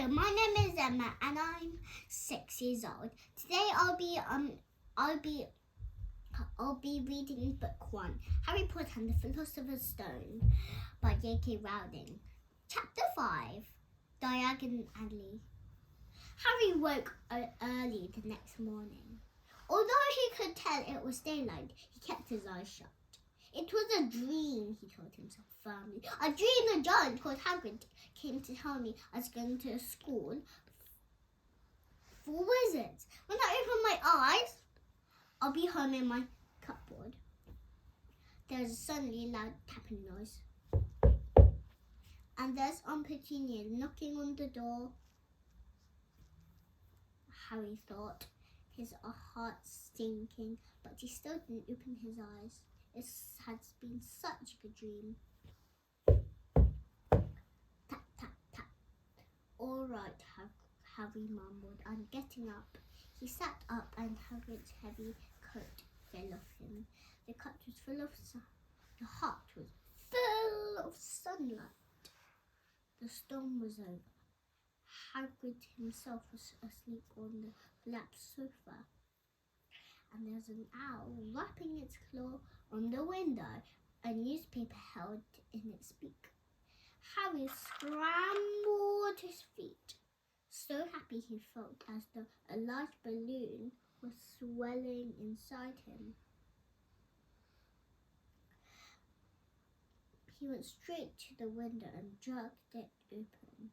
Hello, my name is Emma and I'm 6 years old. Today I'll be reading book 1, Harry Potter and the Philosopher's Stone by J.K. Rowling. Chapter 5, Diagon Alley. Harry woke early the next morning. Although he could tell it was daylight, he kept his eyes shut. It was a dream, he told himself firmly. A dream a giant called Hagrid came to tell me I was going to a school for wizards. When I open my eyes, I'll be home in my cupboard. There's a suddenly loud tapping noise. And there's Aunt Petunia knocking on the door. Harry thought, his heart sinking, but he still didn't open his eyes. It has been such a good dream. Tap, tap, tap. All right, Harry mumbled. I'm getting up. He sat up and Hagrid's heavy coat fell off him. The hut was full of sunlight. The storm was over. Hagrid himself was asleep on the collapsed sofa. And there's an owl wrapping its claw on the window, a newspaper held in its beak. Harry scrambled to his feet, so happy he felt as though a large balloon was swelling inside him. He went straight to the window and jerked it open.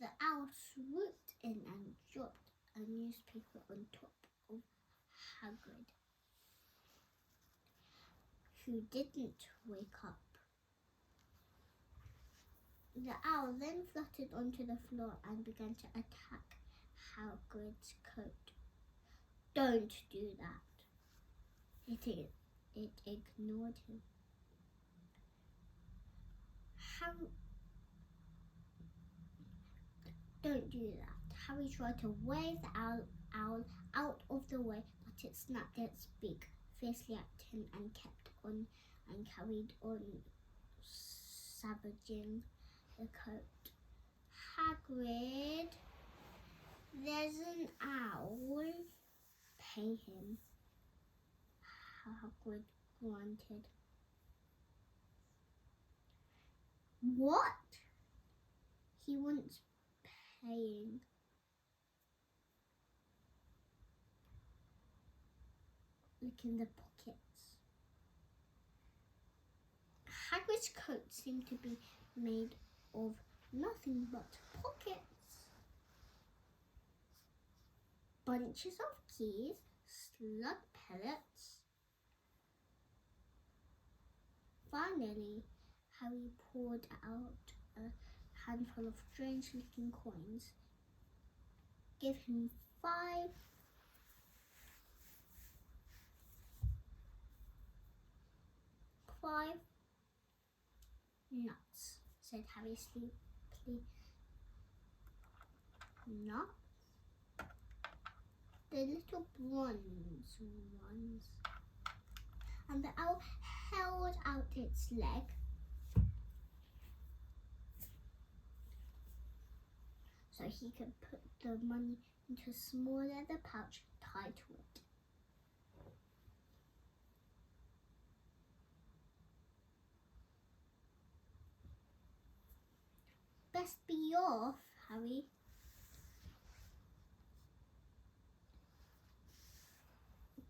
The owl swooped in and dropped a newspaper on top of Hagrid, who didn't wake up. The owl then fluttered onto the floor and began to attack Hagrid's coat. Don't do that. It ignored him. Don't do that. Harry tried to wave the owl out of the way, but it snapped its beak fiercely at him and kept on and carried on savaging the coat. Hagrid, there's an owl. Pay him. Hagrid grunted. What? He wants paying. Look in the pockets. Hagrid's coat seemed to be made of nothing but pockets. Bunches of keys, slug pellets. Finally, Harry poured out a handful of strange-looking coins. Give him 5 nuts, said Harry sleepily. Nuts? The little bronze ones. And the owl held out its leg. So he could put the money into a small leather pouch tied to it. Best be off, Harry.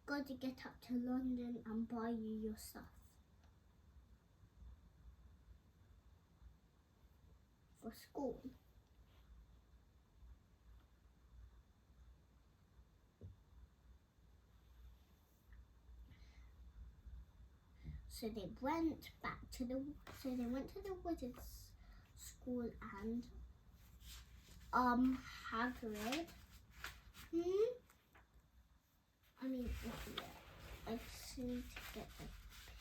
Got to get up to London and buy you your stuff. For school. So they went to the wizard's school and Hagrid. I just need to get the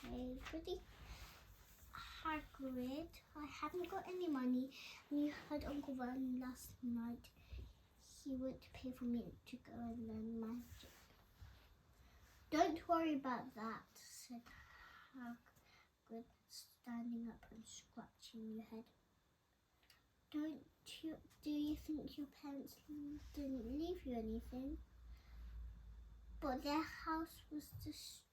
page ready. Hagrid, I haven't got any money. You heard Uncle Vernon last night. He went to pay for me to go and learn magic. Don't worry about that, said Hagrid, standing up and scratching your head. Don't do you think your parents didn't leave you anything? But their house was destroyed.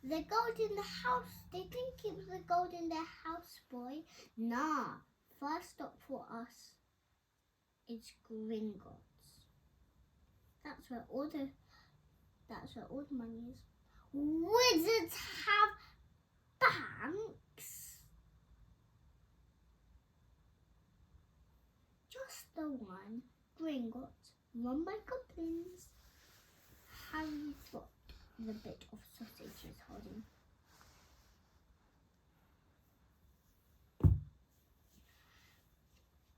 The gold in the house, they think it was the gold in their house, boy. Nah, first stop for us is Gringotts. That's where all the money is. Wizards have banks? Just the one, Gringotts, run by goblins. Harry dropped the bit of sausage he was holding.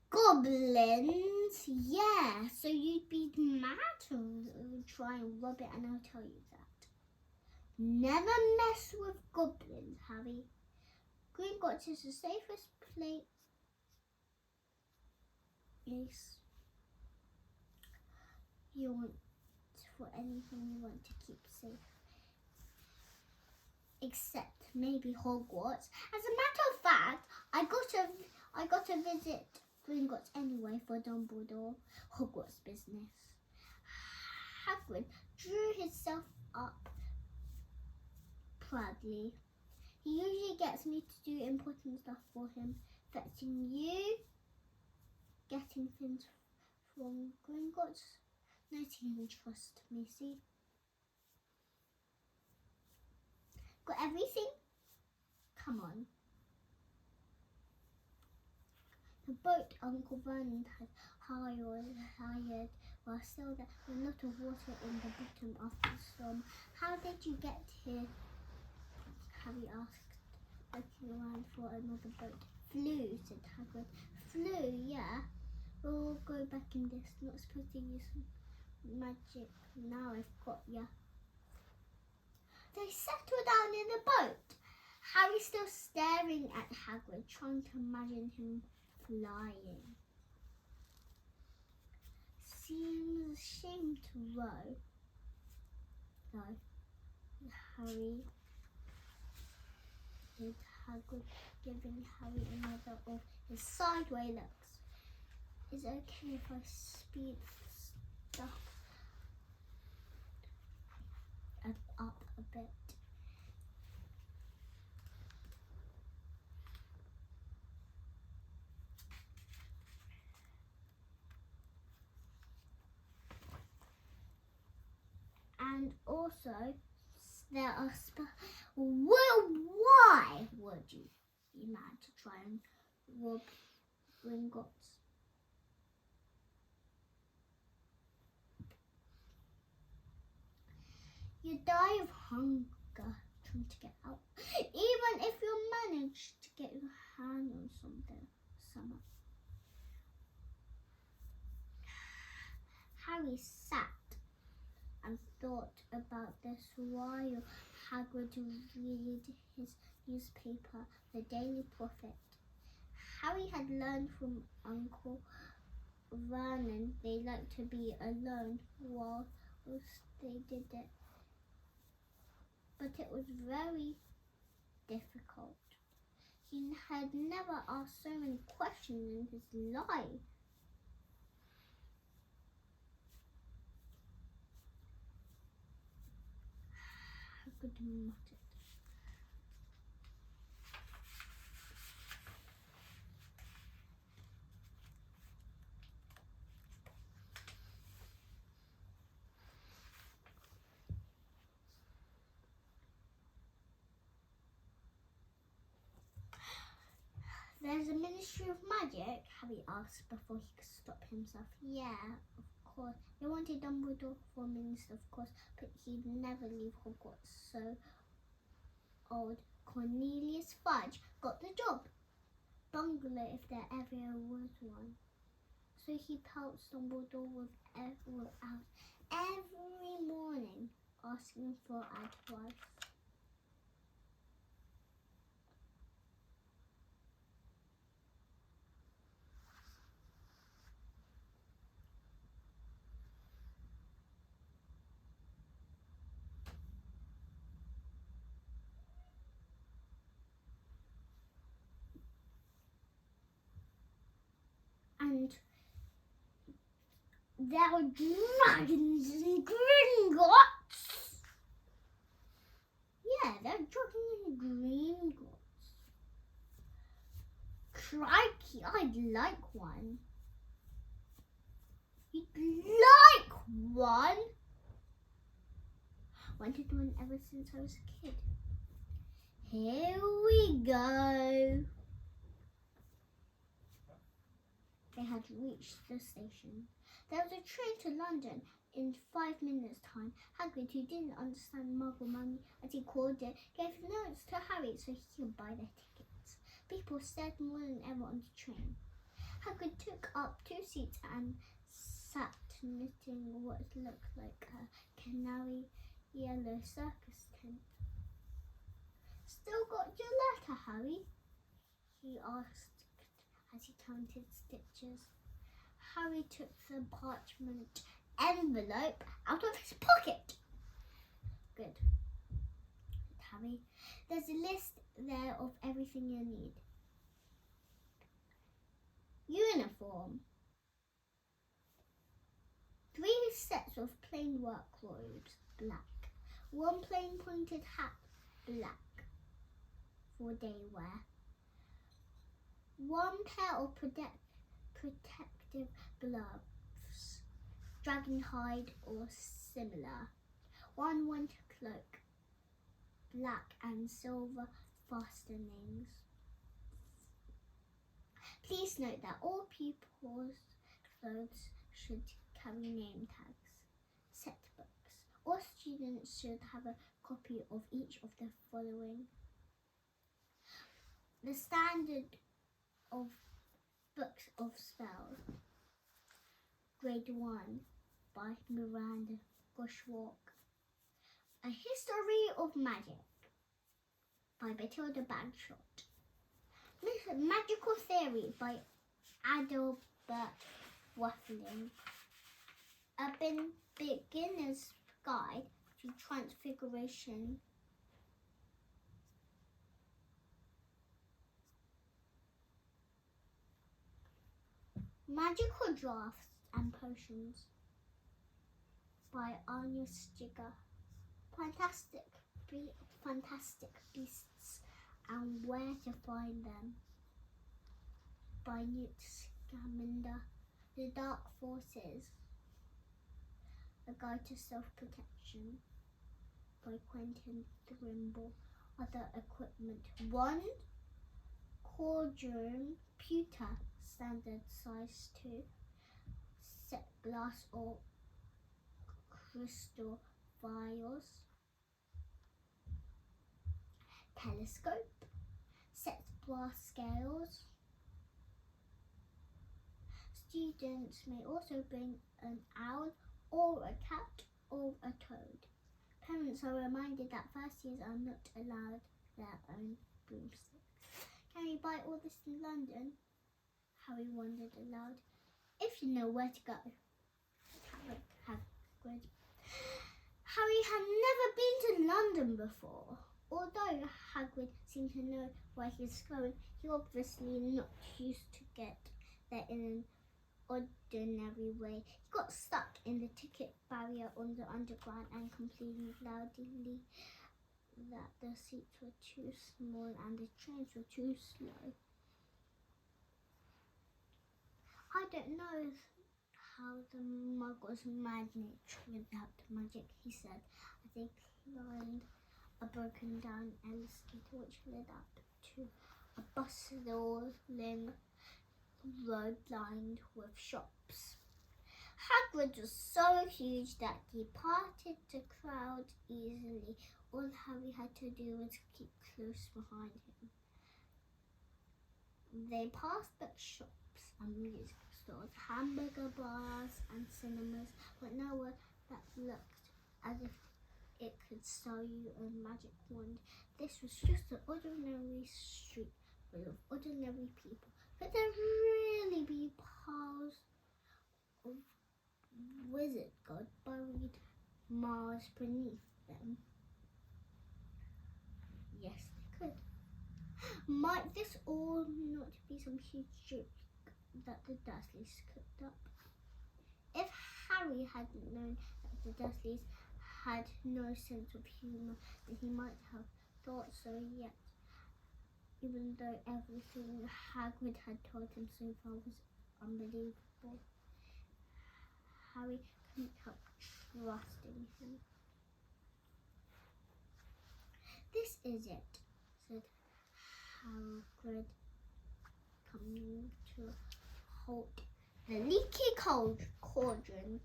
Goblins? Yeah, so you'd be mad to try and rob it, and I'll tell you that. Never mess with goblins, Harry. Gringotts is the safest place you want for anything you want to keep safe. Except maybe Hogwarts. As a matter of fact, I got to visit Gringotts anyway for Dumbledore Hogwarts business. Hagrid drew himself up proudly. He usually gets me to do important stuff for him, fetching you, getting things from Gringotts. No team trust me, see? Got everything? Come on. The boat Uncle Vernon had hired was still there with a lot of water in the bottom of the storm. How did you get here? Harry asked, looking around for another boat. Flew, said Hagrid. Flew, yeah. We'll go back in this. Not supposed to use magic. Now I've got ya. They settled down in the boat. Harry still staring at Hagrid, trying to imagine him flying. Seems a shame to row, though. Harry did Hagrid, giving Harry another of his sideways looks. Is it okay if I speed stuff up a bit? And also, there are well, why would you be mad to try and rob Gringotts? You die of hunger trying to get out, even if you manage to get your hand on something. Harry sat and thought about this while Hagrid read his newspaper, The Daily Prophet. Harry had learned from Uncle Vernon they liked to be alone while they did it. But it was very difficult. He had never asked so many questions in his life. Hagrid muttered. There's a Ministry of Magic? Harry asked before he could stop himself. Yeah, of course. They wanted Dumbledore for Minister, of course, but he'd never leave Hogwarts, so old Cornelius Fudge got the job. Bungalow, if there ever was one. So he pelts Dumbledore with out every morning, asking for advice. There are dragons and Gringotts. Yeah, there are dragons and Gringotts. Crikey, I'd like one. You'd like one? Wanted one ever since I was a kid. Here we go. They had reached the station. There was a train to London in 5 minutes' time. Hagrid, who didn't understand Muggle money as he called it, gave notes to Harry so he could buy their tickets. People stared more than ever on the train. Hagrid took up 2 seats and sat knitting what looked like a canary yellow circus tent. Still got your letter, Harry? He asked as he counted stitches. Harry took the parchment envelope out of his pocket. Good. Harry, there's a list there of everything you need. Uniform. 3 sets of plain work robes, black. 1 plain pointed hat, black, for day wear. 1 pair of protective gloves, dragon hide or similar. 1 winter cloak, black and silver fastenings. Please note that all pupils' clothes should carry name tags. Set books. All students should have a copy of each of the following. The Standard of Books of Spells, Grade 1 by Miranda Bushwalk. A History of Magic by Matilda Bagshot. Magical Theory by Adelbert Waffling. A Beginner's Guide to Transfiguration. Magical Drafts and Potions by Anya Stigger. Fantastic Beasts and Where to Find Them by Newt Scamander. The Dark Forces, A Guide to Self-Protection by Quentin Trimble. Other equipment. 1 cauldron pewter, standard size 2. Set glass or crystal vials. Telescope. Set brass scales. Students may also bring an owl or a cat or a toad. Parents are reminded that first years are not allowed their own broomsticks. Can we buy all this in London? Harry wondered aloud. If you know where to go. Hagrid. Harry had never been to London before. Although Hagrid seemed to know where he was going, he obviously not used to get there in an ordinary way. He got stuck in the ticket barrier on the underground and complained loudly that the seats were too small and the trains were too slow. I don't know how the muggles manage without magic, he said, as they climbed a broken down escalator which led up to a bustling road lined with shops. Hagrid was so huge that he parted the crowd easily. All Harry had to do was keep close behind him. They passed bookshops and music stores, hamburger bars and cinemas, but nowhere that looked as if it could sell you a magic wand. This was just an ordinary street full of ordinary people. Could there really be piles of wizard god buried miles beneath them? Yes, they could. Might this all not be some huge joke that the Dursleys cooked up? If Harry hadn't known that the Dursleys had no sense of humour, then he might have thought so yet, even though everything Hagrid had told him so far was unbelievable. Harry couldn't help trusting him. "This is it," said Hagrid, coming to a halt. "The leaky cauldron.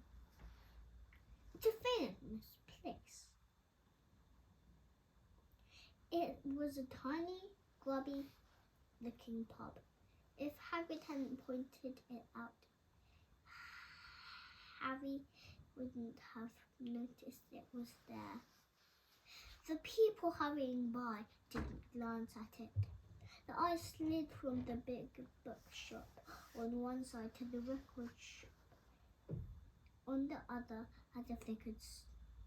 It's a famous place." It was a tiny, grubby-looking pub. If Hagrid hadn't pointed it out, Harry wouldn't have noticed it was there. The people hurrying by didn't glance at it. The eyes slid from the big bookshop on one side to the record shop on the other, as if they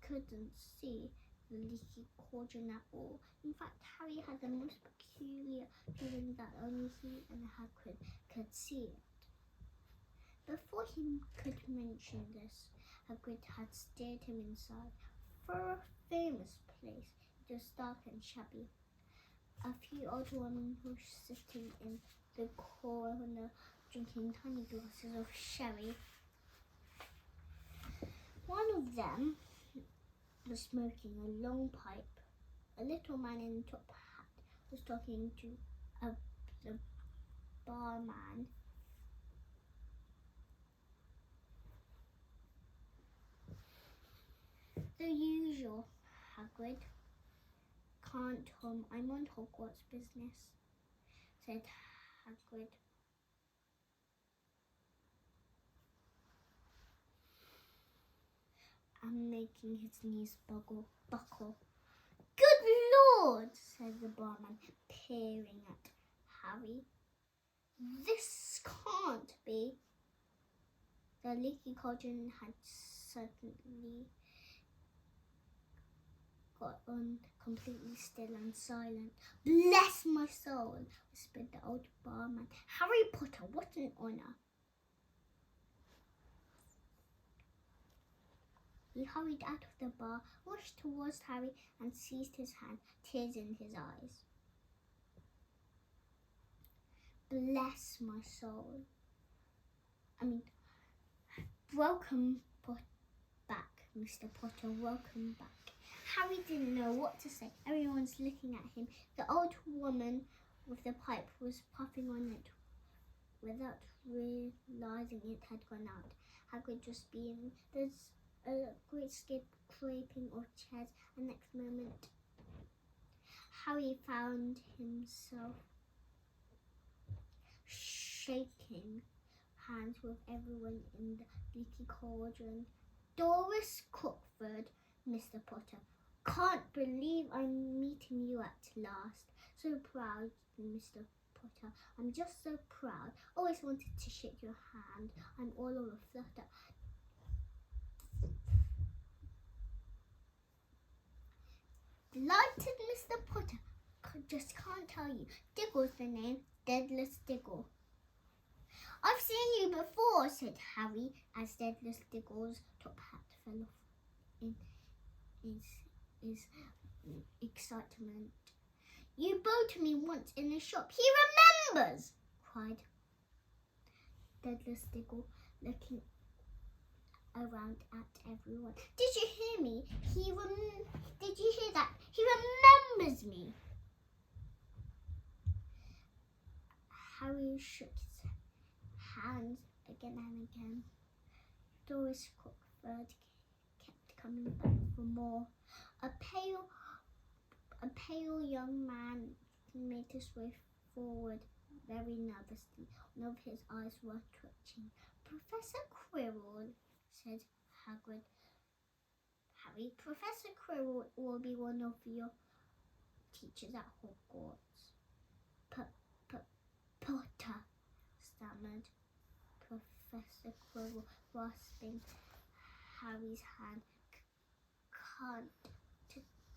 couldn't see the leaky cauldron at all. In fact, Harry had the most peculiar feeling that only he and Hagrid could see it. Before he could mention this, Hagrid had steered him inside. For a famous place, it was dark and shabby. A few old women were sitting in the corner, drinking tiny glasses of sherry. One of them was smoking a long pipe. A little man in a top hat was talking to the barman. "The usual, Hagrid. Can't home. I'm on Hogwarts business," said Hagrid. And making his knees buckle. "Good Lord," said the barman, peering at Harry. "This can't be." The leaky cauldron had suddenly got on completely still and silent. "Bless my soul," whispered the old barman. "Harry Potter, what an honour." He hurried out of the bar, rushed towards Harry and seized his hand, tears in his eyes. "Bless my soul. Welcome back, Mr. Potter, welcome back." Harry didn't know what to say. Everyone's looking at him. The old woman with the pipe was puffing on it without realizing it had gone out. Hagrid was beaming. There's a great scraping of chairs, and next moment Harry found himself shaking hands with everyone in the leaky cauldron. "Doris Crockford, Mr. Potter. Can't believe I'm meeting you at last. So proud, Mr. Potter. I'm just so proud. Always wanted to shake your hand. I'm all of a flutter." "Delighted, Mr. Potter. Just can't tell you. Diggle's the name. Deadless Diggle." "I've seen you before," said Harry, as Deadless Diggle's top hat fell off in his excitement. "You bowed to me once in a shop." "He remembers!" cried Deadless Diggle, looking around at everyone. "Did you hear me? Did you hear that? He remembers me." Harry shook his hands again and again. Doris Crockford kept coming back for more. A pale young man made his way forward very nervously. One of his eyes were twitching. "Professor Quirrell," said Hagrid. "Harry, Professor Quirrell will be one of your teachers at Hogwarts." Potter, stammered Professor Quirrell, grasping Harry's hand. "Can't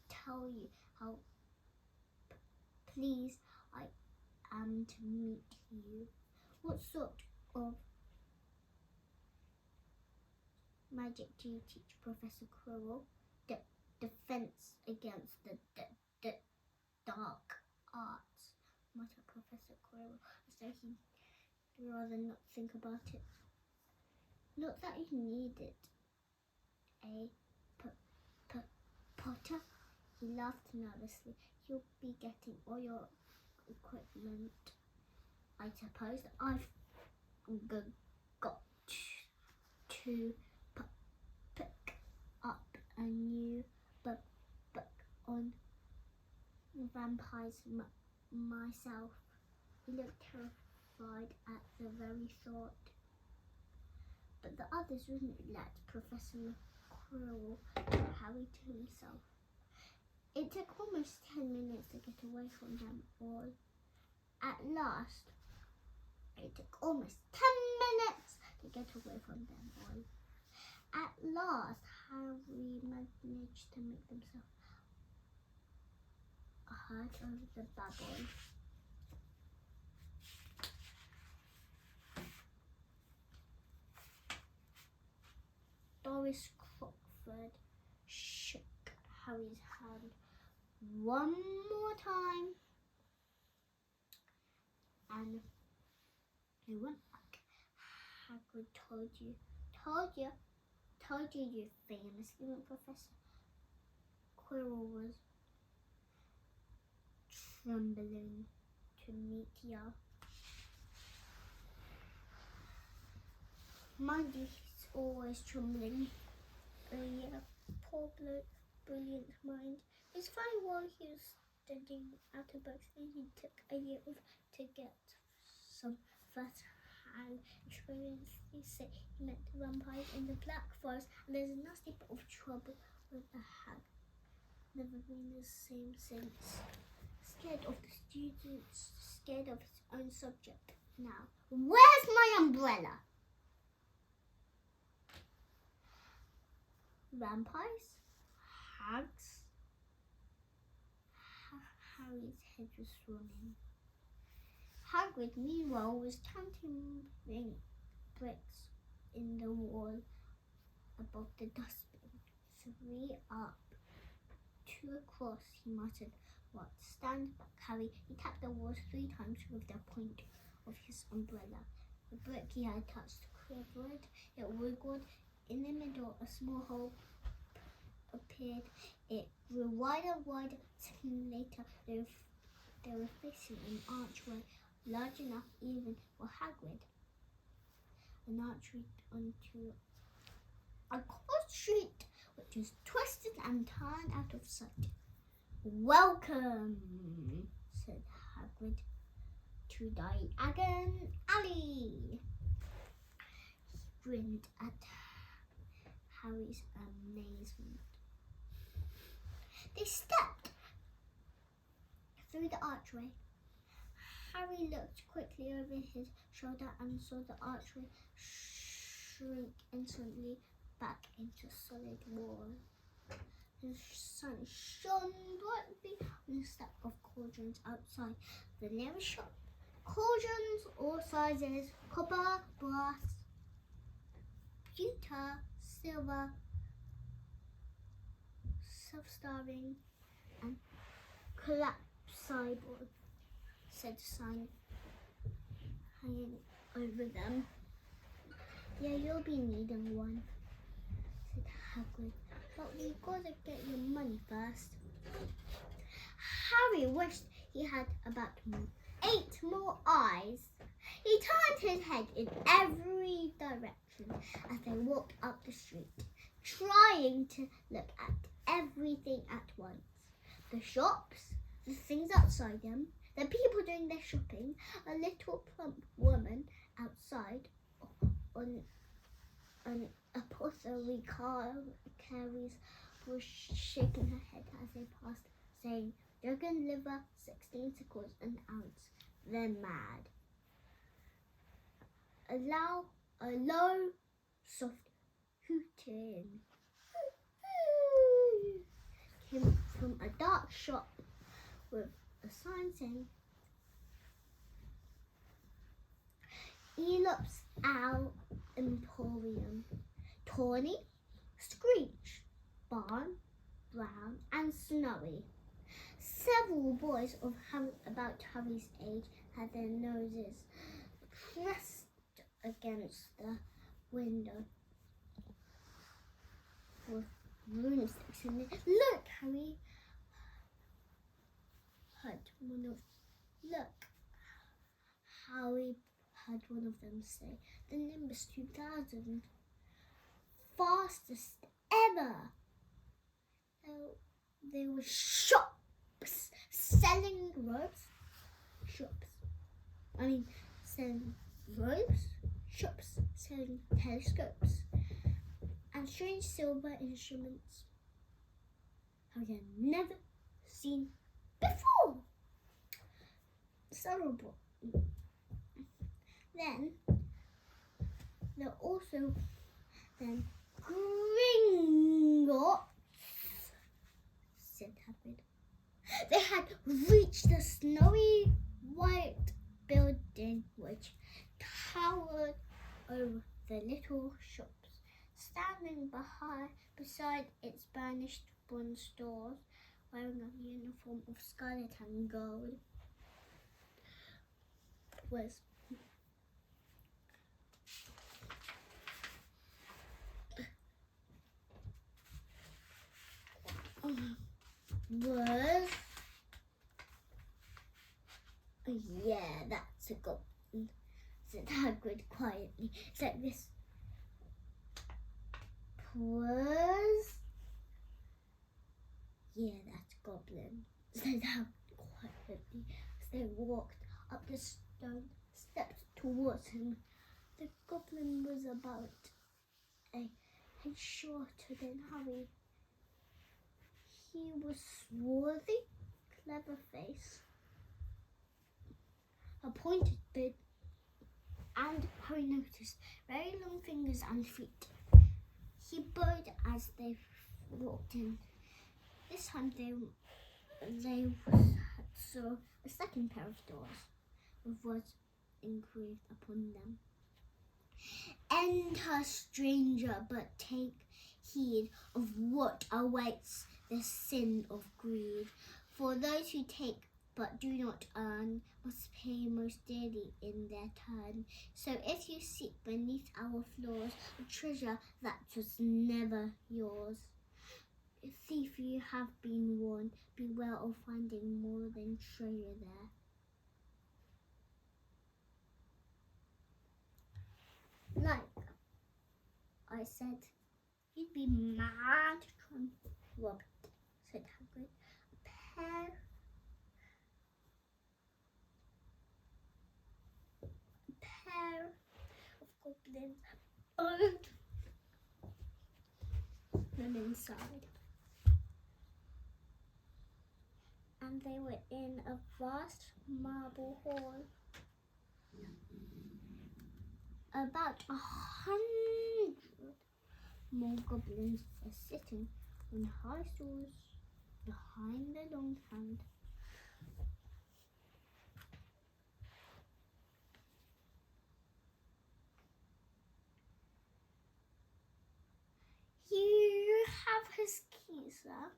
tell you how pleased I am to meet you. What sort of magic do you teach Professor Quirrell? Defense against the dark arts, muttered Professor Quirrell, as though he'd rather not think about it. Not that he needed Potter. He laughed nervously. You'll be getting all your equipment, I suppose. I've got to pick up a new book on vampires myself. He looked terrified at the very thought. But the others wouldn't let Professor Quirrell Harry to himself. It took almost 10 minutes to get away from them all. At last, it took almost 10 minutes to get away from them all. At last, Harry managed to make himself heard over the babble. Doris Crockford shook Harry's hand one more time and he went back. Hagrid told you, you famously when Professor Quirrell was trembling to meet you. Mind you, he's always trembling. Oh yeah, poor bloke, brilliant mind. It's funny while he was studying out of books, then he took a year off to get some first-hand experience. They say he met the vampires in the Black Forest, and there's a nasty bit of trouble with the hag. Never been the same since. Scared of the students, scared of his own subject. Now, where's my umbrella? Vampires? Hags? Harry's head was swimming. Hagrid, meanwhile, was counting bricks in the wall above the dustbin. 3 up, 2 across, he muttered. What? Stand back, Harry. He tapped the walls 3 times with the point of his umbrella. The brick he had touched quivered. It wiggled. In the middle, a small hole appeared. It grew wider and wider. Soon later, they were facing an archway large enough even for Hagrid. An archway onto a cross street, which was twisted and turned out of sight. Welcome, said Hagrid, to Diagon Alley. He grinned at Harry's amazement. They stepped through the archway. Harry looked quickly over his shoulder and saw the archway shrink instantly back into solid wall. The sun shone brightly on a stack of cauldrons outside the nearest shop. Cauldrons all sizes, copper, brass, pewter, silver, self-starving, and collapsible, said the sign hanging over them. Yeah, you'll be needing one, said Hagrid, but we've got to get your money first. Harry wished he had about 8 more eyes. He turned his head in every direction as they walked up the street, trying to look at everything at once. The shops, the things outside them, the people doing their shopping, a little plump woman outside on an apothecary carries was shaking her head as they passed, saying, "Dragon liver, 16 sickles an ounce." They're mad. A low, soft hooting came from a dark shop with a sign saying, "Elop's Owl Emporium." Tawny, Screech, Barn, Brown and Snowy. Several boys of about Harry's age had their noses pressed against the window with broomsticks in it. Look, Harry! Harry heard one of them say, the Nimbus 2000, fastest ever. There were shops selling robes, selling robes, shops selling telescopes and strange silver instruments Harry had never seen before. Then there also Gringotts, said Hagrid. They had reached the snowy white building which towered over the little shops. Standing beside its burnished bronze doors, wearing a uniform of scarlet and gold, was yeah, that's a goblin, said Hagrid quietly. Said this was yeah, that's a goblin, said Hagrid quietly as they walked up the stone steps towards him. The goblin was about a head shorter than Harry. He was swarthy, clever face, a pointed beard, and Harry noticed very long fingers and feet. He bowed as they walked in. This time they saw a second pair of doors with words engraved upon them. Enter, stranger, but take heed of what awaits the sin of greed. For those who take but do not earn must pay most dearly in their turn. So if you seek beneath our floors a treasure that was never yours, thief, you have been warned. Beware of finding more than treasure there. Like I said, you'd be mad to try and rob it, said Hagrid. A pair of goblins burrowed them inside, and they were in a vast marble hall. About 100 more goblins were sitting on high stools behind the long hand. You have his key, sir.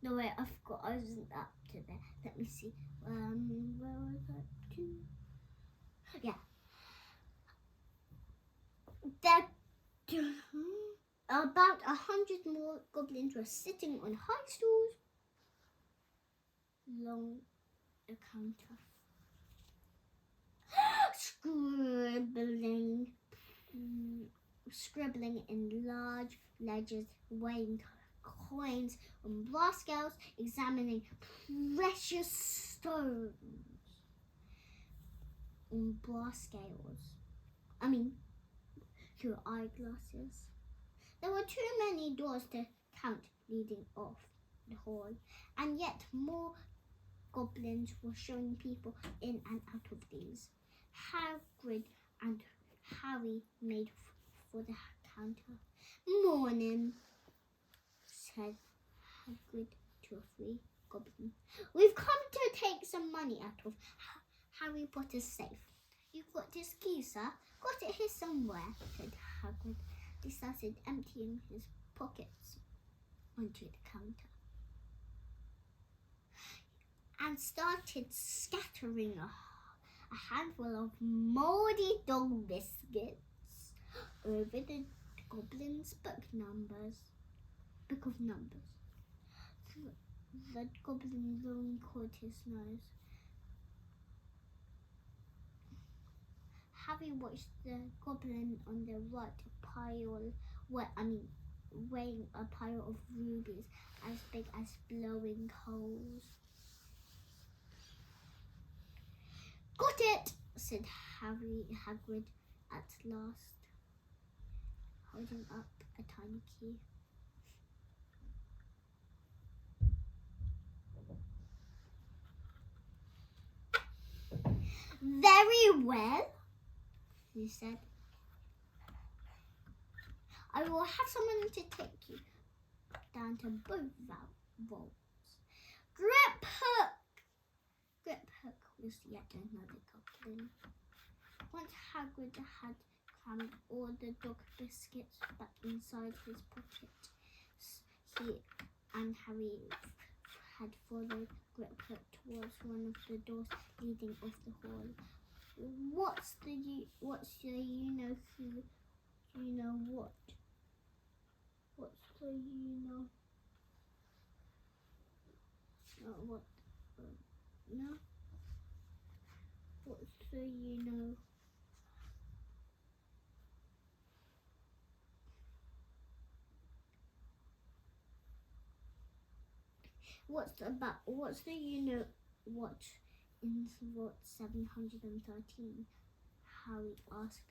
No, wait, I forgot. I wasn't up to there. Let me see. Where was I to? Yeah. About 100 more goblins were sitting on high stools along a counter, scribbling in large ledgers, weighing coins on brass scales, examining precious stones on brass scales. Through eyeglasses. There were too many doors to count leading off the hall, and yet more goblins were showing people in and out of these. Hagrid and Harry made for the counter. Morning, said Hagrid to a free goblin. We've come to take some money out of Harry Potter's safe. You've got his key, sir. Got it here somewhere, said Hagrid. He started emptying his pockets onto the counter and started scattering a handful of moldy dog biscuits over the goblin's book of numbers. The goblin only caught his nose. Harry watched the goblin on the right weighing a pile of rubies as big as blowing coals. Got it, said Hagrid at last, holding up a tiny key. Very well, he said. I will have someone to take you down to both vaults. Grip Hook was yet another goblin. Once Hagrid had crammed all the dog biscuits back inside his pocket, he and Harry had followed Grip Hook towards one of the doors leading off the hall. What's the you know who? You know what? What's the you know? What? No. What's the you know? What's the you know what in Vault 713? Harry asked.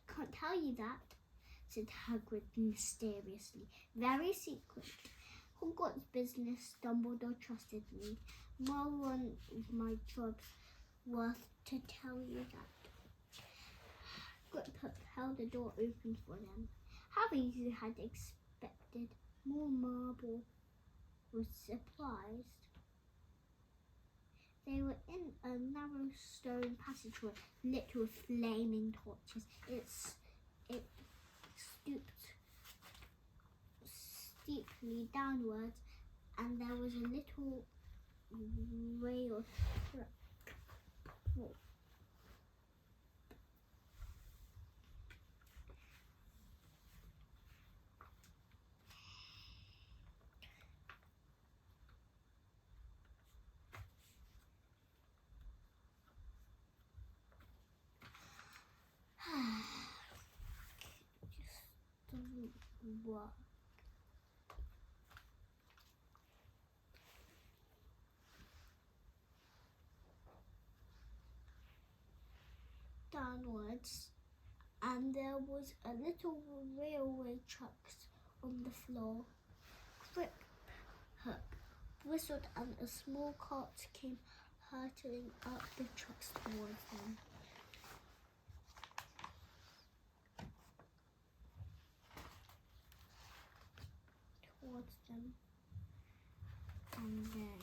Can't tell you that, said Hagrid mysteriously. Very secret. Hogwarts business. Dumbledore trusted me. More one of my jobs worth to tell you that. Grip Hook held the door open for them. Harry, who had expected more marble, was surprised. They were in a narrow stone passageway lit with flaming torches. It stooped steeply downwards, and there was a little rail track. Just didn't work. Downwards, and there was a little railway tracks on the floor. Grip Hook whistled, and a small cart came hurtling up the tracks towards them. And then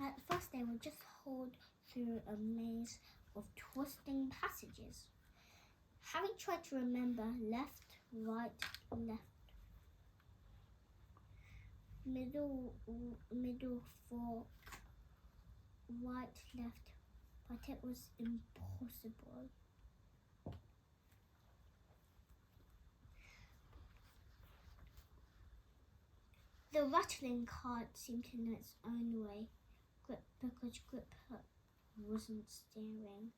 at first they were just hauled through a maze of twisting passages. Harry tried to remember left, right, left, middle, fork, right, left, but it was impossible. The rattling cart seemed to know its own way, because Grip Hook wasn't steering.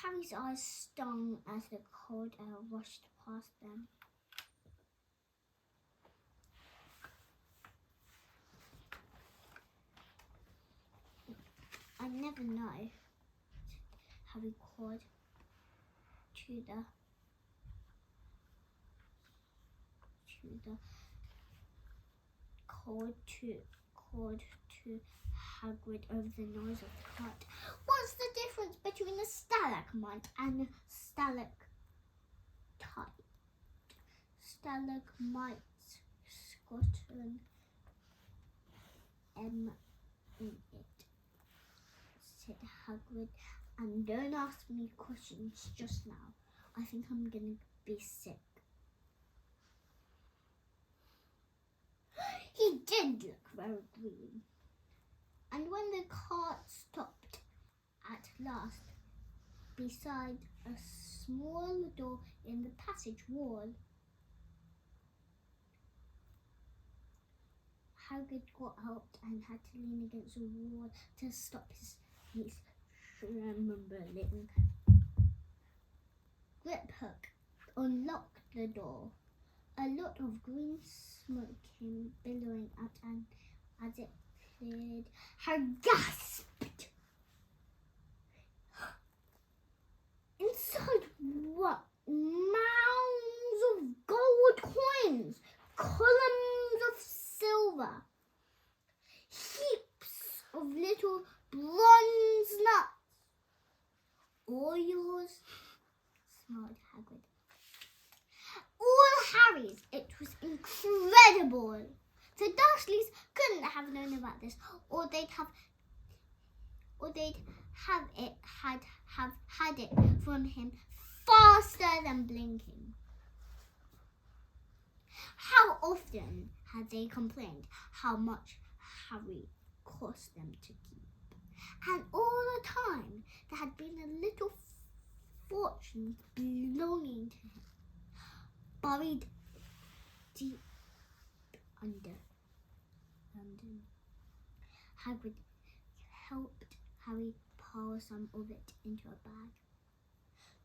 Harry's eyes stung as the cold air rushed past them. I never know, Harry called to Hagrid over the noise of the cart. What's the difference between a stalagmite and a stalactite? Stalagmites got an M in it, said Hagrid, And don't ask me questions just now. I think I'm gonna be sick. He did look very green. And when the cart stopped at last beside a small door in the passage wall, Hagrid got out and had to lean against the wall to stop his trembling. Griphook unlocked the door. A lot of green smoke came billowing out, and as it cleared, Harry gasped. Inside what? Mounds of gold coins, columns of silver, heaps of little bronze nuts. All yours, smiled Hagrid. All Harry's. It was incredible. The Dursleys couldn't have known about this, or they'd have had it from him faster than blinking. How often had they complained how much Harry cost them to keep? And all the time there had been a little fortune belonging to him, buried deep under London. Hagrid helped Harry pile some of it into a bag.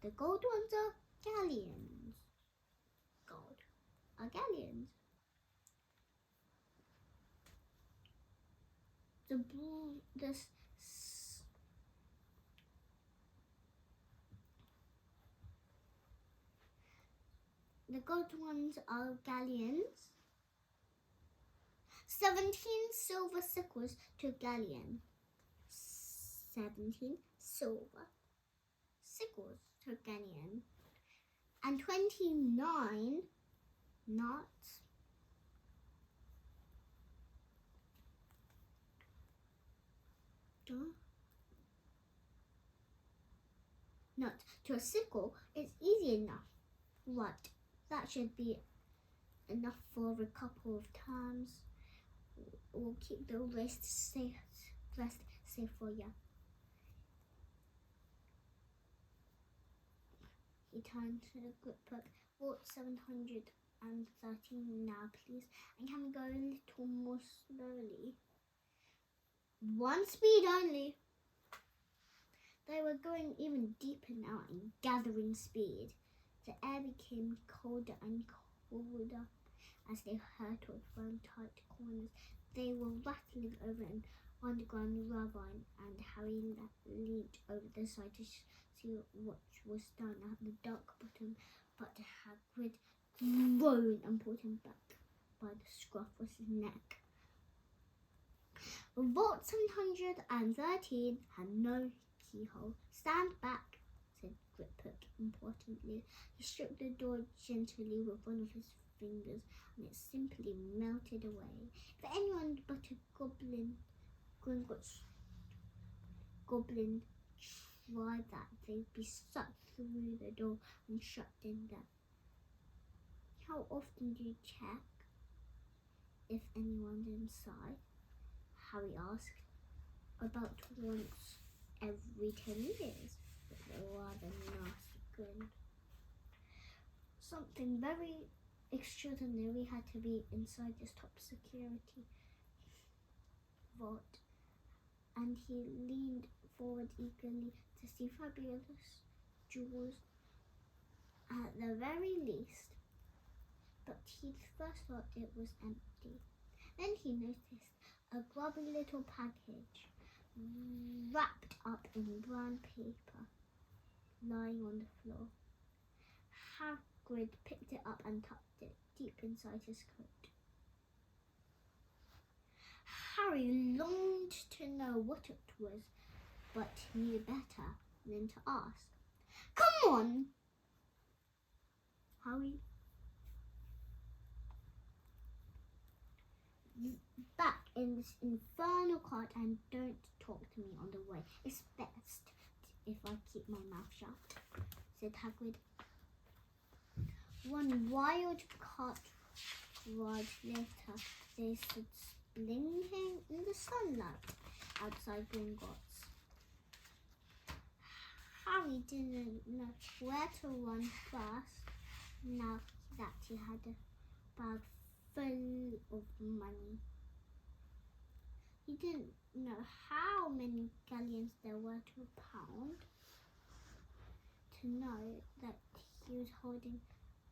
The gold ones are galleons. Gold are galleons. The gold ones are galleons. 17 silver sickles to galleon. 17 silver sickles to galleon. And 29 nuts. Nut to a sickle is easy enough. Right, that should be enough for a couple of times. We'll keep the rest safe for you. He turned to the Griphook. What 713 now, please? And can we go a little more slowly? One speed only. They were going even deeper now and gathering speed. The air became colder and colder as they hurtled round tight corners. They were rattling over an underground ravine, and Harry leaned over the side to see what was down at the dark bottom. But Hagrid groaned and pulled him back by the scruff of his neck. Vault 713 had no keyhole. Stand back, said Griphook importantly. He shook the door gently with one of his fingers, and it simply melted away. If anyone but a goblin tried that, they'd be sucked through the door and shut in there. How often do you check if anyone's inside? Harry asked. About once every 10 years, with a rather nasty grin. Something very extraordinary had to be inside this top security vault, and he leaned forward eagerly to see fabulous jewels at the very least. But he first thought it was empty. Then he noticed a grubby little package wrapped up in brown paper lying on the floor. Hagrid picked it up and tucked it deep inside his coat. Harry longed to know what it was, but knew better than to ask. Come on, Harry. Back in this infernal cart and don't talk to me on the way. It's best if I keep my mouth shut, said Hagrid. One wild cart ride later, they stood blinking in the sunlight outside Gringotts. Harry didn't know where to run first now that he had a bag full of money. He didn't know how many galleons there were to a pound to know that he was holding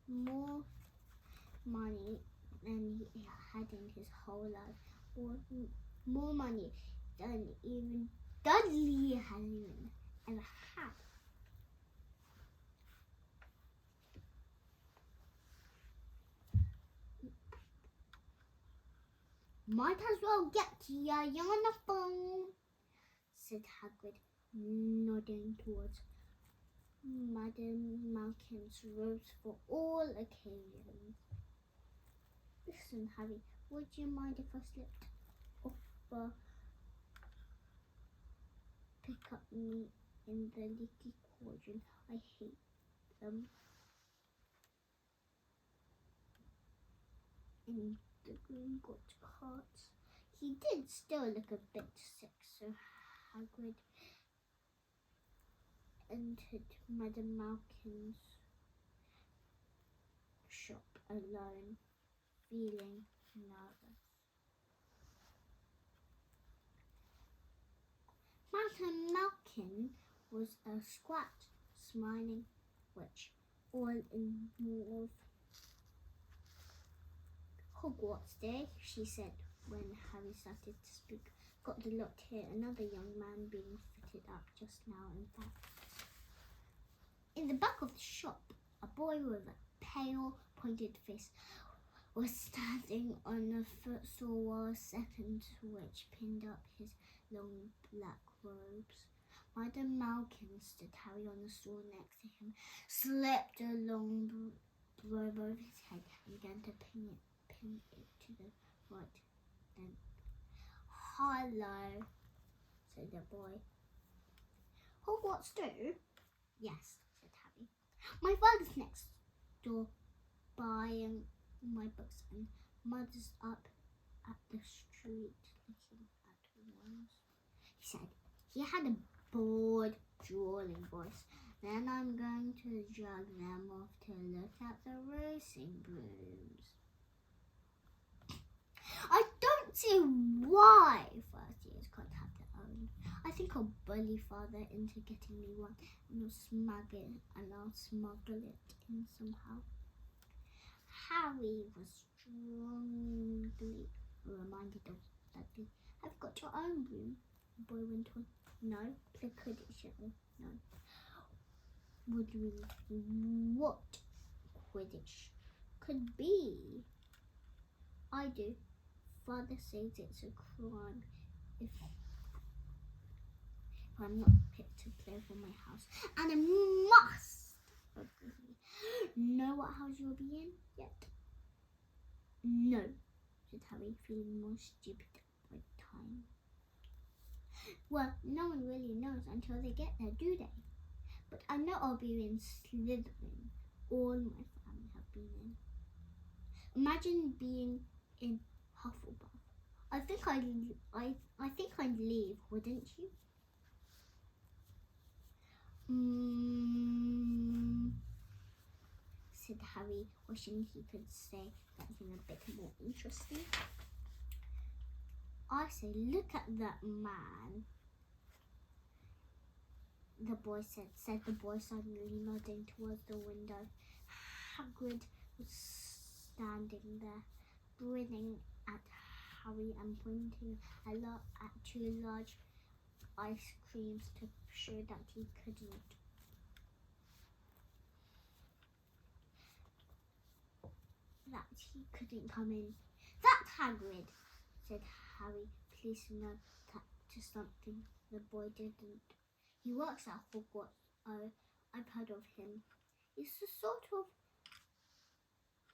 more money than he had in his whole life, or more money than even Dudley had even ever had. Might as well get ya, you're on the phone, said Hagrid, nodding towards Madame Malkin's robes for all occasions. Listen, Harry, would you mind if I slipped off the pick up me in the leaky cauldron? I hate them. In the Gringotts carts. He did still look a bit sick, so Hagrid entered Madame Malkin's shop alone, feeling nervous. Madame Malkin was a squat, smiling witch, all in mauve. Hogwarts Day, she said when Harry started to speak. Got the lot here, another young man being fitted up just now, in fact. In the back of the shop, a boy with a pale, pointed face was standing on a footstool while a second witch pinned up his long black robes. Madame Malkin stood Harry on the stool next to him, slipped a long robe over his head and began to pin it to the right. Then, "Hello," said the boy. "Hogwarts too?" "Yes," said Harry. "My father's next door buying my books, and Mother's up at the street looking at ones," he said. He had a bored, drawling voice. "Then I'm going to drag them off to look at the racing brooms." "I don't see why first years can't have their own. I think I'll bully Father into getting me one, and I'll smuggle it in somehow." Harry was strongly reminded of Dudley. "Have you got your own broom?" the boy went on. "No, play Quidditch, no." "Would you what Quidditch could be?" "I do. Father says it's a crime if I'm not picked to play for my house, and I must agree. Know what house you'll be in yet?" "No," said Harry, feeling more stupid by the time. "Well, no one really knows until they get there, do they? But I know I'll be in Slytherin. All my family have been in. Imagine being in Hufflepuff. I think I'd leave, wouldn't you?" Said Harry, wishing he could say something a bit more interesting. "I say, look at that man," the boy said the boy suddenly nodding towards the window. Hagrid was standing there, grinning at Harry and pointing at two large ice creams to show that he couldn't come in. "That's Hagrid," said Harry, pleased to know that to something the boy didn't. "He works at Hogwarts. Oh, I've heard of him. He's a sort of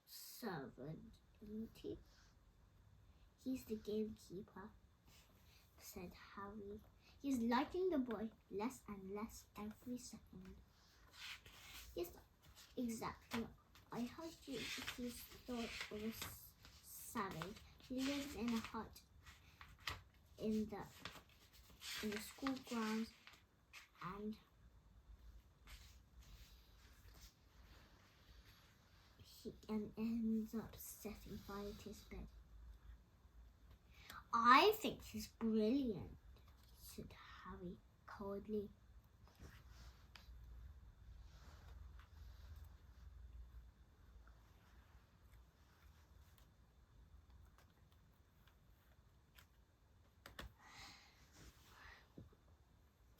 servant, isn't he?" "He's the gamekeeper," said Harry. He's liking the boy less and less every second. Yes, exactly. I heard you his thought of a savage. He lives in a hut in the school grounds and he ends up setting fire to his bed. I think he's brilliant, said Harry coldly.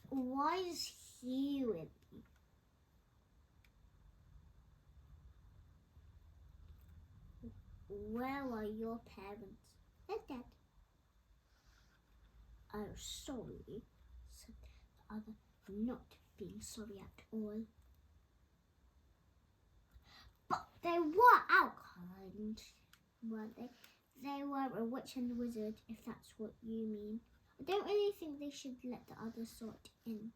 Why is he with me? Where are your parents? They're dead. Oh, sorry, said the other, not being sorry at all. But they were outkind, weren't they? They were a witch and a wizard, if that's what you mean. I don't really think they should let the other sort in,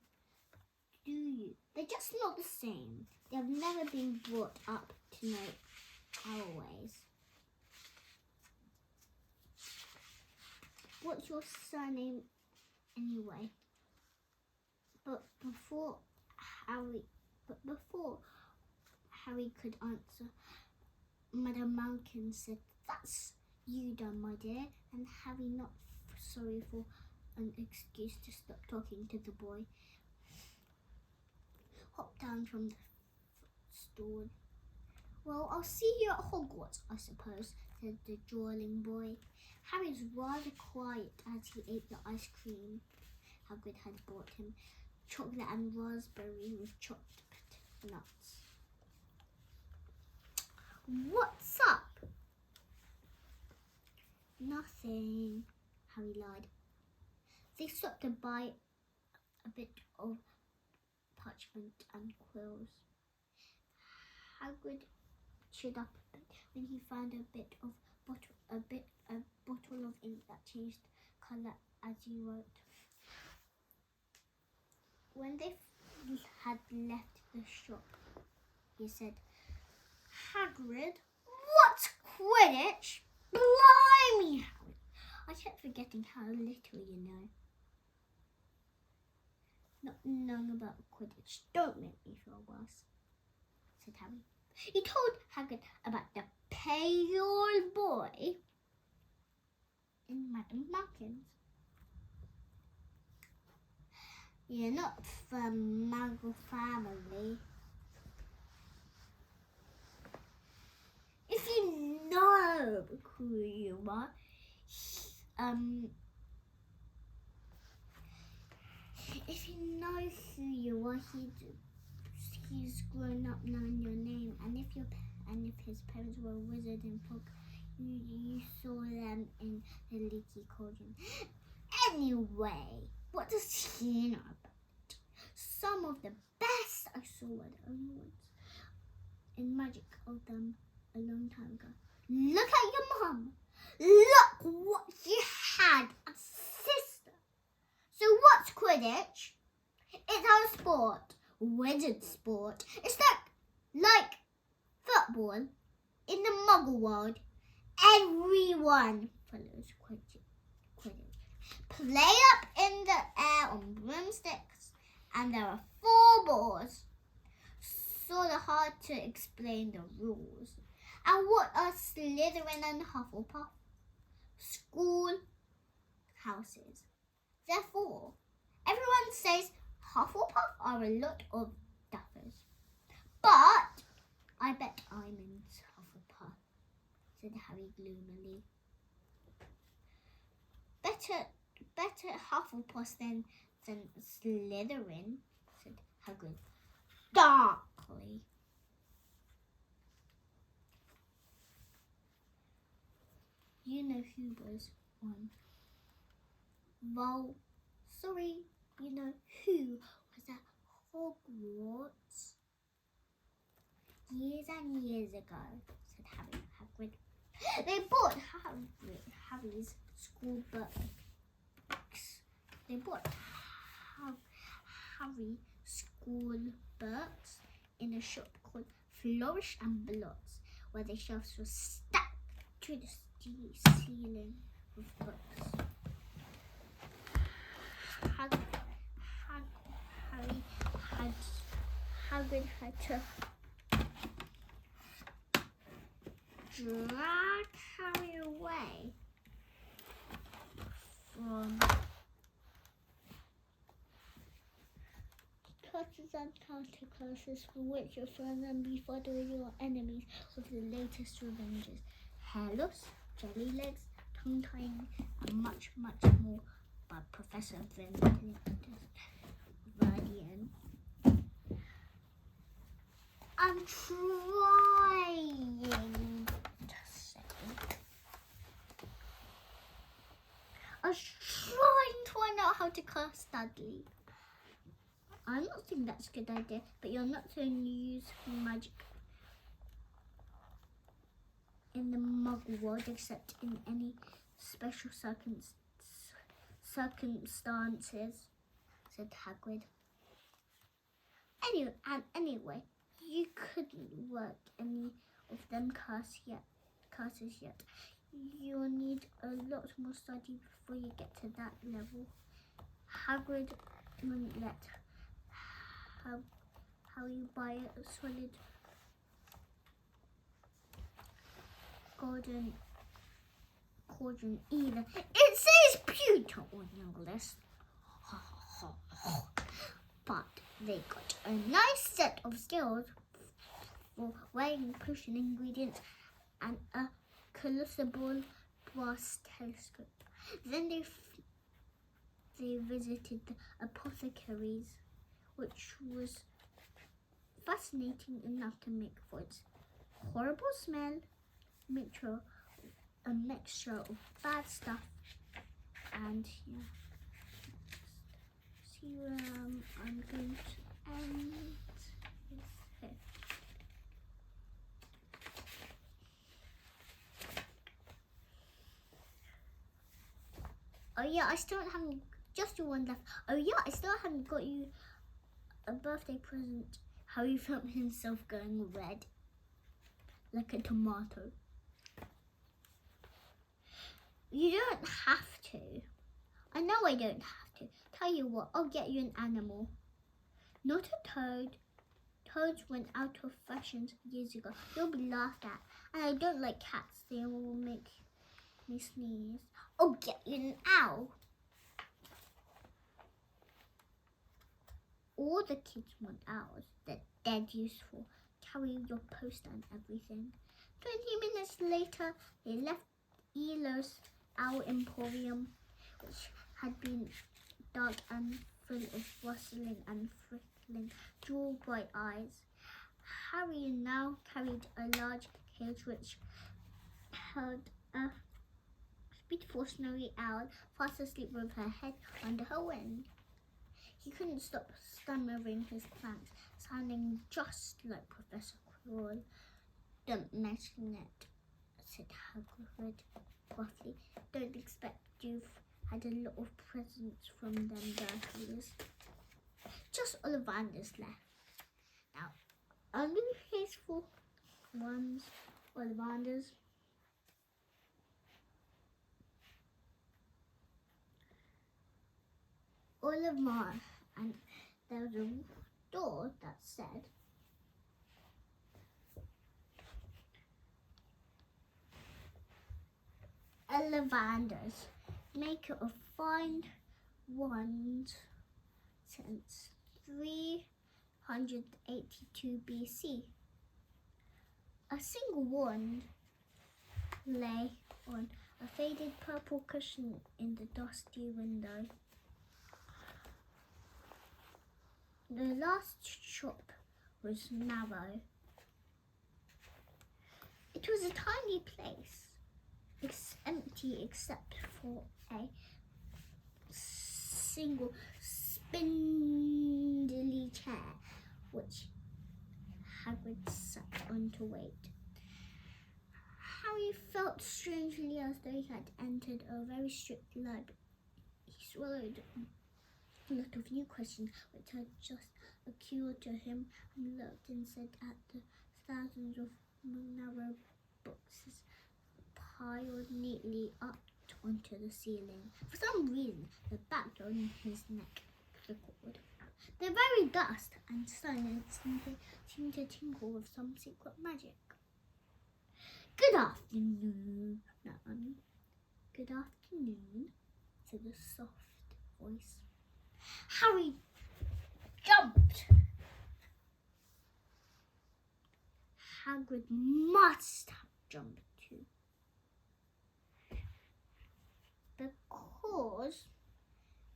do you? They're just not the same. They've never been brought up to know our ways. What's your surname anyway? But before Harry could answer, Madame Malkin said, "That's you done, my dear," and Harry, not sorry for an excuse to stop talking to the boy, hopped down from the stool. "Well, I'll see you at Hogwarts, I suppose," said the drawling boy. Harry was rather quiet as he ate the ice cream Hagrid had brought him, chocolate and raspberry with chopped nuts. "What's up?" "Nothing," Harry lied. They stopped to buy a bit of parchment and quills. Hagrid cheered up a bit when he found a bottle of ink that changed colour as he wrote. When they had left the shop, he said, "Hagrid, what's Quidditch? Blimey, Harry! I kept forgetting how little you know." "Not knowing about Quidditch don't make me feel worse," said Harry. He told Hagrid about the pale boy in Madame Malkin's. "You're not from Muggle family. If you know who you are, he's grown up knowing your name, and if his parents were a wizard and folk, you saw them in the leaky cauldron. Anyway, what does he know about it? Some of the best I saw were the only ones in magic of them a long time ago. Look at your mum. Look what she had, a sister. So what's Quidditch? It's our sport, wizard sport. It's like football in the Muggle world. Everyone follows Quidditch. Play up in the air on broomsticks, and there are 4 balls. Sort of hard to explain the rules. And what are Slytherin and Hufflepuff? School houses. Therefore, everyone says Hufflepuff are a lot of duffers. But I bet I'm in Hufflepuff, said Harry gloomily. Better Hufflepuff than Slytherin, said Hagrid darkly. You know who was one. Well, sorry, you know who was at Hogwarts years and years ago, said Hagrid. They bought Harry's school books. They bought Harry school books in a shop called Flourish and Blots, where the shelves were stacked to the ceiling with books. Hagrid had to drag Harry away from classes and counter classes for which your friends and be following your enemies with the latest revenges, hallows, jelly legs, tongue tying, and much, much more by Professor Verdian. I'm trying to say. I was trying to find out how to cast Dudley. I'm not saying that's a good idea, but you're not to use magic in the Muggle world except in any special circumstances, said Hagrid. Anyway, you couldn't work any of them classes yet. You'll need a lot more study before you get to that level. Hagrid wouldn't let Harry buy a solid golden cauldron either. It says pewter on your list. But they got a nice set of skills for weighing potion ingredients and a colossal brass telescope. Then they visited the apothecaries, which was fascinating enough to make for its horrible smell, a mixture of bad stuff and see where I'm going to end this here. Oh yeah, I still haven't, just one left. Oh yeah, I still haven't got you a birthday present. Harry felt himself going red, like a tomato. You don't have to. I know I don't have to. Tell you what, I'll get you an animal. Not a toad. Toads went out of fashion years ago. You'll be laughed at. And I don't like cats. They will make me sneeze. I'll get you an owl. All the kids want owls. They're dead useful. Carry your poster and everything. 20 minutes later, they left Elo's Owl Emporium, which had been dark and full of rustling and frickling, jewel-bright eyes. Harry now carried a large cage which held a beautiful snowy owl fast asleep with her head under her wing. He couldn't stop stammering his thanks, sounding just like Professor Quirrell. Don't mention it, said Hagrid gruffly. Don't expect you've had a lot of presents from them Dursley's. Just Ollivanders left. Now, are you faithful ones, Ollivanders? Ollivanders, and there was a door that said, Ollivanders, maker of fine wands since 382 BC. A single wand lay on a faded purple cushion in the dusty window. The last shop was narrow. It was a tiny place. It's empty except for a single spindly chair which Hagrid sat on to wait. Harry felt strangely as though he had entered a very strict library. He swallowed a lot of new questions which had just occurred to him, and looked and said at the thousands of narrow boxes piled neatly up onto the ceiling. For some reason, the backbone in his neck trickled. The very dust and silence seemed to tinkle with some secret magic. Good afternoon, Naomi. Good afternoon, said a soft voice. Harry jumped. Hagrid must have jumped too, because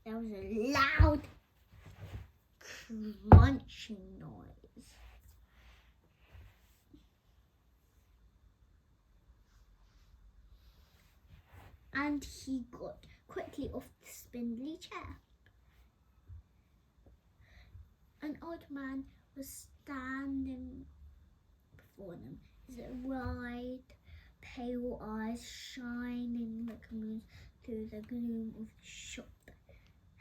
there was a loud crunching noise. And he got quickly off the spindly chair. An old man was standing before them, his wide, pale eyes shining like moons through the gloom of the shop.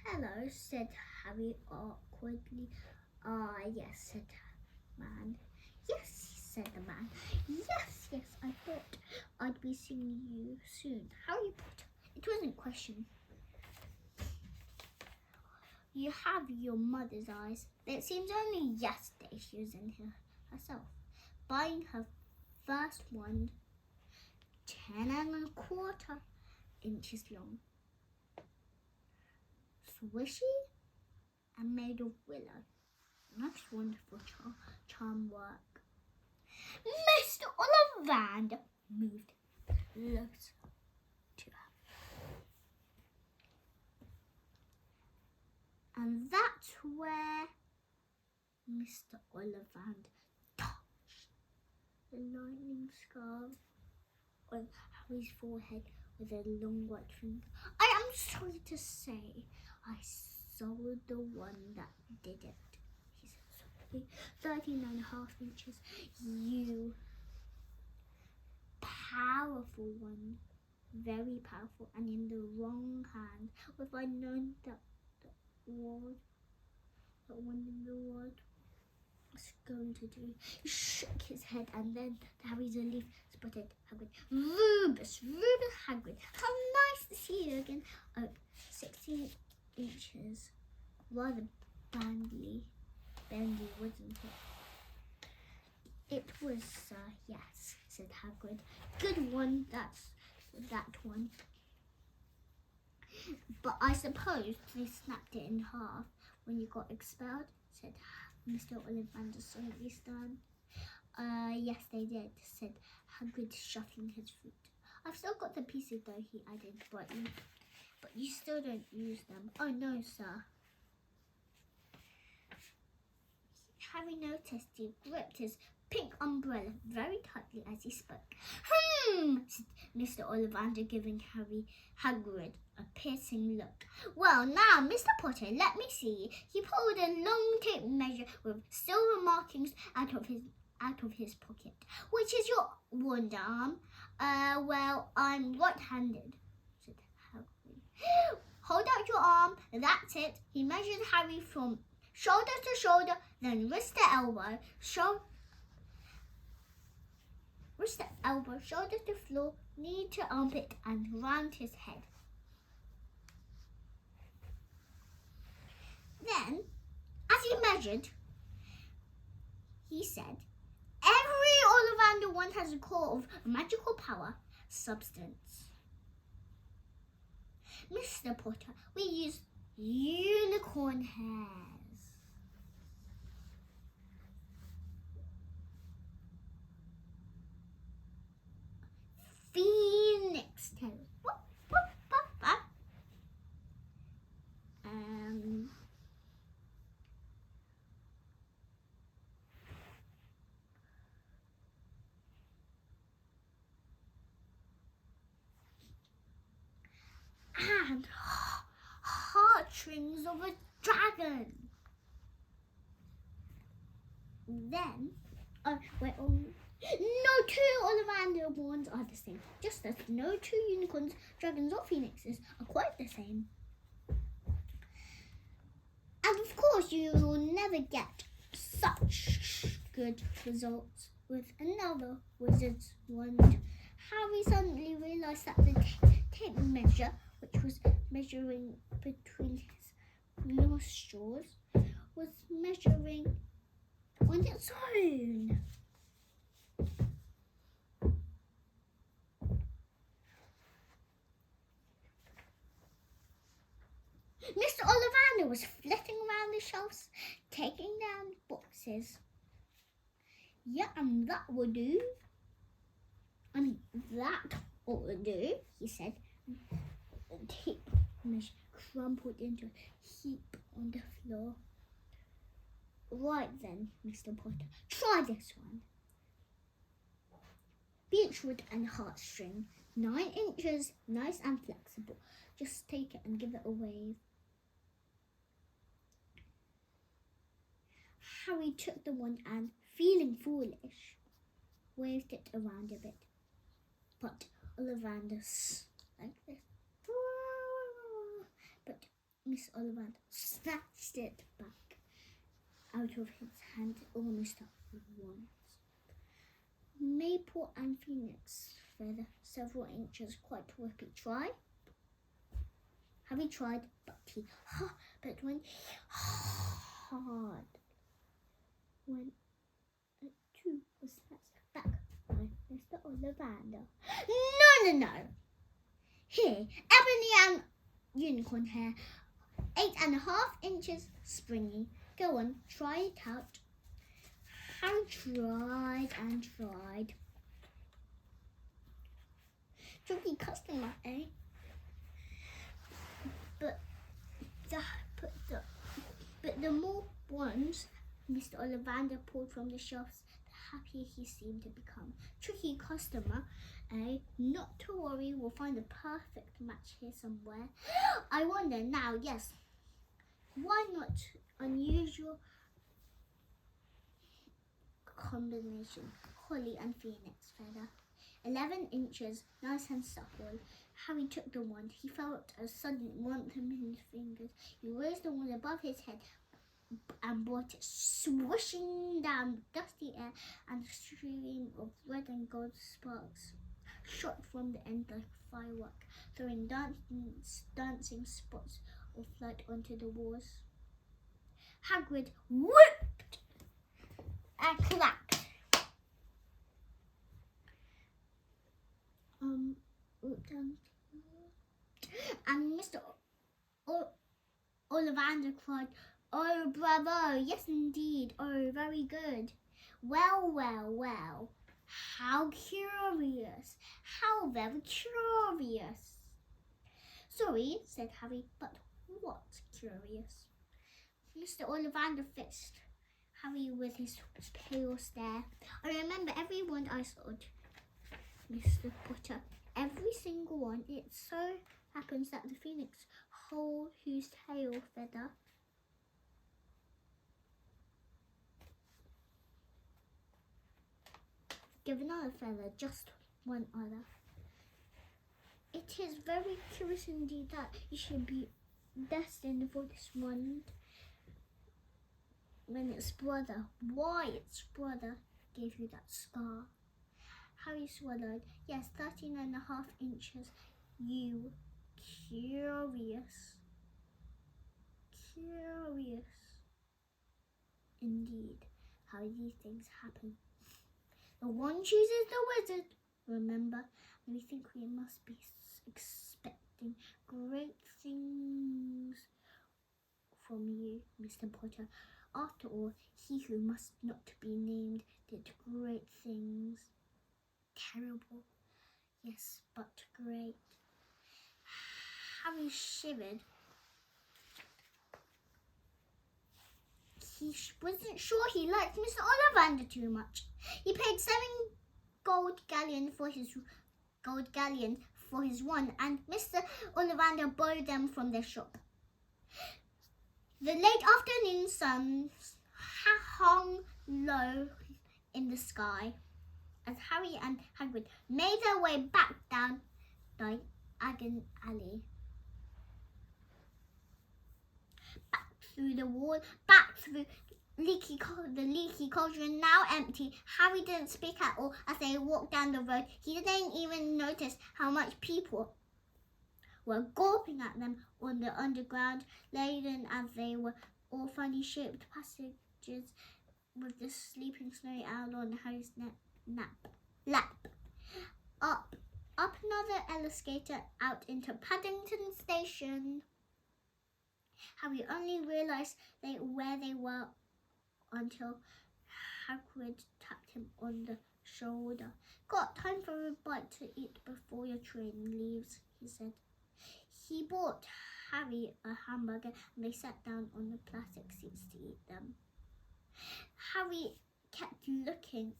Hello, said Harry awkwardly. Yes, said the man. Yes, said the man. Yes, I thought I'd be seeing you soon. Harry Potter. It wasn't a question. You have your mother's eyes. It seems only yesterday she was in here herself, buying her first wand, 10¼ inches long, swishy and made of willow. That's wonderful charm work. Mr. Ollivander moved closer to her. And that's where Mr. Ollivander touched the lightning scarf on Harry's forehead with a long white finger. I am sorry to say I saw the one that did it, he said softly. 13½ inches. You powerful one. Very powerful, and in the wrong hand. If I'd known that one in the world was going to do. He shook his head, and then to Harry's relief spotted Hagrid. Rubus Hagrid, how nice to see you again. 16 inches. Rather bendy, wasn't it? It was, yes, said Hagrid. Good one, that's that one. But I suppose they snapped it in half when you got expelled, said Mr. Ollivander solemnly stern. Yes, they did, said Hagrid, shuffling his feet. I've still got the pieces, though, he added brightly. But you still don't use them. Oh, no, sir. Harry noticed he gripped his pink umbrella very tightly as he spoke. Said Mr. Ollivander, giving Hagrid a piercing look. Well, now, Mr. Potter, let me see. He pulled a long tape measure with silver markings out of his pocket. Which is your wand arm? Well, I'm right-handed, said Hagrid. Hold out your arm. That's it. He measured Harry from shoulder to shoulder, then wrist to elbow, wrist to elbow, shoulder to floor, knee to armpit, and round his head. Then, as he measured, he said, every Ollivander wand has a core of magical power, substance. Mr. Potter, we use unicorn hairs. Phoenix tails. And heartstrings of a dragon. Then, no two Ollivander wands are the same, just as no two unicorns, dragons, or phoenixes are quite the same. course, you will never get such good results with another wizard's wand. Harry suddenly realised that the tape measure, which was measuring between his nostrils, was measuring on its own. Mr. Ollivander was flitting around the shelves, taking down boxes. Yeah, and that will do. That ought to do, he said. The tape measure crumpled into a heap on the floor. Right then, Mr. Potter, try this one. Beechwood and heartstring, 9 inches, nice and flexible. Just take it and give it a wave. Harry took the wand and, feeling foolish, waved it around a bit. But Ollivander like this. But Miss Ollivander snatched it back out of his hand almost at once. Maple and Phoenix feather, several inches, quite whippy. Try. Harry tried, but went hard. When it too was snatched back by Mr. Ollivander. No. Here, ebony and unicorn hair, 8.5 inches, springy. Go on, try it out. Harry tried and tried. Tricky customer, eh? But the more ones Mr. Ollivander pulled from the shelves, the happier he seemed to become. Tricky customer, eh? Not to worry, we'll find the perfect match here somewhere. I wonder now, yes, why not unusual combination, holly and phoenix feather. 11 inches, nice and supple. Harry took the wand. He felt a sudden warmth in his fingers. He raised the wand above his head and brought it swishing down the dusty air, and a stream of red and gold sparks shot from the end like firework, throwing dancing spots of light onto the walls. Hagrid whipped and clapped. And Mr. Ollivander cried, "Oh, bravo! Yes, indeed. Oh, very good. Well. How curious! How very curious!" "Sorry," said Harry, "but what's curious?" Mr. Ollivander fixed Harry with his pale stare. "I remember every wand I sold, Mr. Potter. Every single one. It so happens that the phoenix hole whose tail feather give another feather, just one other. It is very curious indeed that you should be destined for this wand when its brother, why its brother, gave you that scar." Harry swallowed. "Yes, 13.5 inches. You curious. Curious indeed how these things happen. The one chooses the wizard, remember, and we think we must be expecting great things from you, Mr. Potter. After all, he who must not be named did great things. Terrible, yes, but great." Harry shivered. He wasn't sure he liked Mr. Ollivander too much. He paid 7 gold galleons for his wand, and Mr. Ollivander borrowed them from their shop. The late afternoon sun hung low in the sky as Harry and Hagrid made their way back down Diagon Alley. Back through the wall, back through the leaky cauldron, now empty. Harry didn't speak at all as they walked down the road. He didn't even notice how much people were gawping at them on the underground, laden as they were all funny shaped passages with the sleeping snowy owl on Harry's lap. Up another escalator, out into Paddington Station. Harry only realised where they were until Hagrid tapped him on the shoulder. "Got time for a bite to eat before your train leaves," he said. He bought Harry a hamburger and they sat down on the plastic seats to eat them. Harry kept looking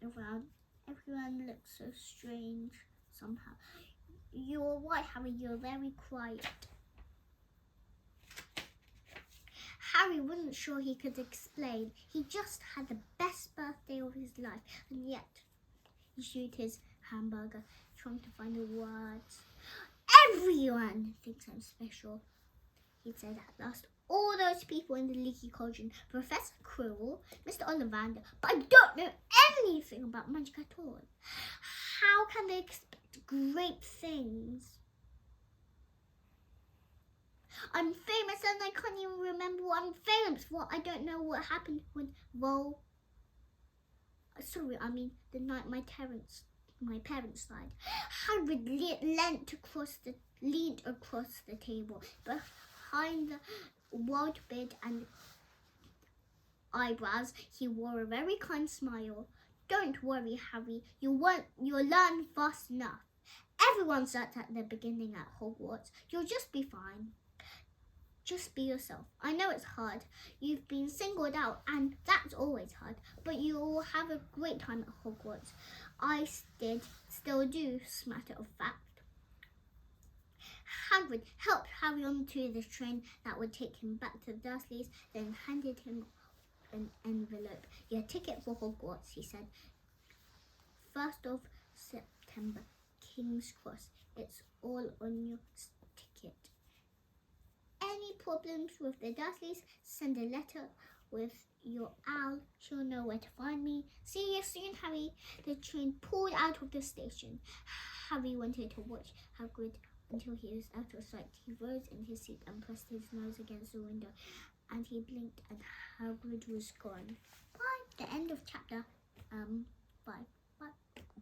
around. Everyone looked so strange somehow. "You're right, Harry, you're very quiet." Harry wasn't sure he could explain. He just had the best birthday of his life, and yet he chewed his hamburger, trying to find the words. "Everyone thinks I'm special," he said at last. "All those people in the leaky cauldron, Professor Quirrell, Mr. Ollivander, but I don't know anything about magic at all. How can they expect great things? I'm famous and I can't even remember what I'm famous for. I don't know what happened when the night my parents died." Hagrid leaned across the table. Behind the wide beard and eyebrows, he wore a very kind smile. "Don't worry, Harry. You'll learn fast enough. Everyone starts at the beginning at Hogwarts. You'll just be fine. Just be yourself. I know it's hard. You've been singled out, and that's always hard. But you'll have a great time at Hogwarts. I still do, as a matter of fact." Hagrid helped Harry onto the train that would take him back to Dursley's, then handed him an envelope. "Your ticket for Hogwarts," he said. "1st of September, King's Cross. It's all on your ticket. Any problems with the Dursleys, send a letter with your owl. She'll know where to find me. See you soon, Harry." The train pulled out of the station. Harry wanted to watch Hagrid until he was out of sight. He rose in his seat and pressed his nose against the window, and he blinked and Hagrid was gone. Bye. The end of chapter 5.